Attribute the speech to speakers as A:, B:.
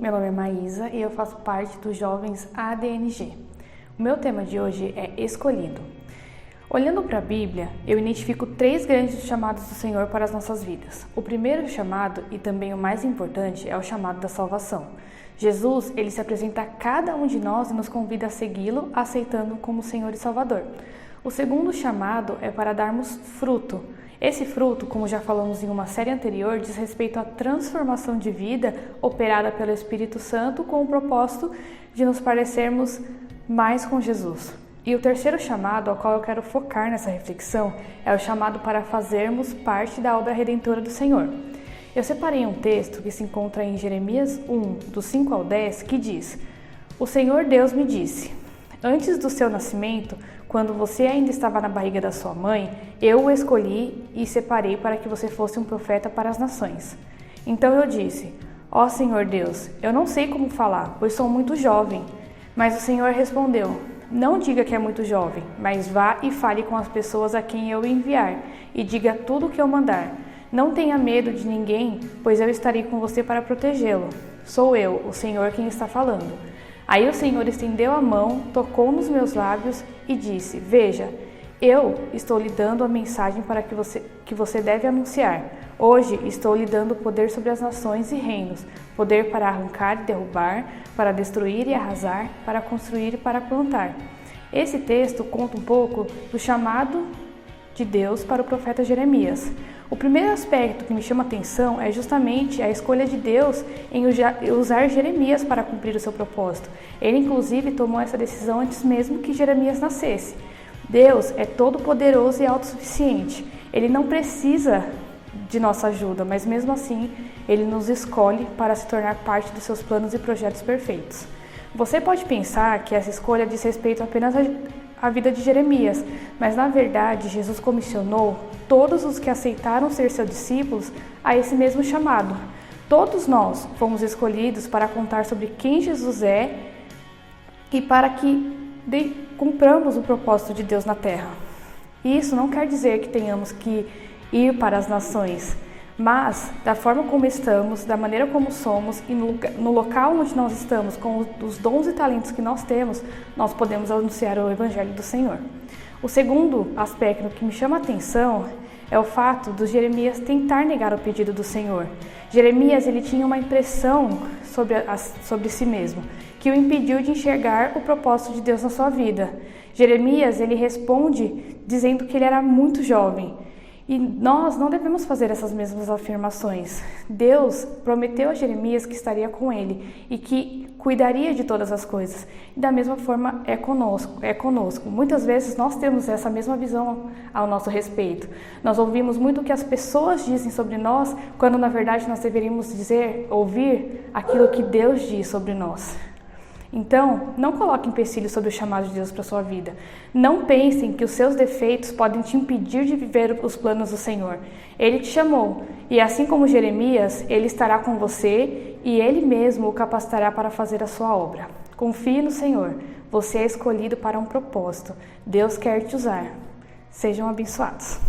A: meu nome é Maísa e eu faço parte dos Jovens ADNG. O meu tema de hoje é escolhido. Olhando para a Bíblia, eu identifico 3 grandes chamados do Senhor para as nossas vidas. O primeiro chamado, e também o mais importante, é o chamado da salvação. Jesus, ele se apresenta a cada um de nós e nos convida a segui-lo, aceitando-o como Senhor e Salvador. O segundo chamado é para darmos fruto. Esse fruto, como já falamos em uma série anterior, diz respeito à transformação de vida operada pelo Espírito Santo com o propósito de nos parecermos mais com Jesus. E o terceiro chamado, ao qual eu quero focar nessa reflexão, é o chamado para fazermos parte da obra redentora do Senhor. Eu separei um texto que se encontra em Jeremias 1, do 5 ao 10, que diz: O Senhor Deus me disse: Antes do seu nascimento, quando você ainda estava na barriga da sua mãe, eu o escolhi e separei para que você fosse um profeta para as nações. Então eu disse: Ó Senhor Deus, eu não sei como falar, pois sou muito jovem. Mas o Senhor respondeu: Não diga que é muito jovem, mas vá e fale com as pessoas a quem eu enviar, e diga tudo o que eu mandar. Não tenha medo de ninguém, pois eu estarei com você para protegê-lo. Sou eu, o Senhor, quem está falando. Aí o Senhor estendeu a mão, tocou nos meus lábios e disse: Veja, eu estou lhe dando a mensagem para que você deve anunciar. Hoje estou lhe dando poder sobre as nações e reinos, poder para arrancar e derrubar, para destruir e arrasar, para construir e para plantar. Esse texto conta um pouco do chamado de Deus para o profeta Jeremias. O primeiro aspecto que me chama a atenção é justamente a escolha de Deus em usar Jeremias para cumprir o seu propósito. Ele, inclusive, tomou essa decisão antes mesmo que Jeremias nascesse. Deus é todo-poderoso e autossuficiente. Ele não precisa de nossa ajuda, mas mesmo assim, Ele nos escolhe para se tornar parte dos seus planos e projetos perfeitos. Você pode pensar que essa escolha diz respeito apenas à vida de Jeremias, mas na verdade Jesus comissionou todos os que aceitaram ser seus discípulos a esse mesmo chamado. Todos nós fomos escolhidos para contar sobre quem Jesus é e para que cumpramos o propósito de Deus na terra. Isso não quer dizer que tenhamos que ir para as nações, mas da forma como estamos, da maneira como somos e no local onde nós estamos, com os dons e talentos que nós temos, nós podemos anunciar o Evangelho do Senhor. O segundo aspecto que me chama a atenção é o fato de Jeremias tentar negar o pedido do Senhor. Jeremias, ele tinha uma impressão sobre si mesmo, que o impediu de enxergar o propósito de Deus na sua vida. Jeremias, ele responde dizendo que ele era muito jovem. E nós não devemos fazer essas mesmas afirmações. Deus prometeu a Jeremias que estaria com ele e que cuidaria de todas as coisas. E da mesma forma é conosco. Muitas vezes nós temos essa mesma visão ao nosso respeito. Nós ouvimos muito o que as pessoas dizem sobre nós, quando na verdade nós deveríamos ouvir aquilo que Deus diz sobre nós. Então, não coloque empecilhos sobre o chamado de Deus para a sua vida. Não pensem que os seus defeitos podem te impedir de viver os planos do Senhor. Ele te chamou, e assim como Jeremias, Ele estará com você e Ele mesmo o capacitará para fazer a sua obra. Confie no Senhor. Você é escolhido para um propósito. Deus quer te usar. Sejam abençoados.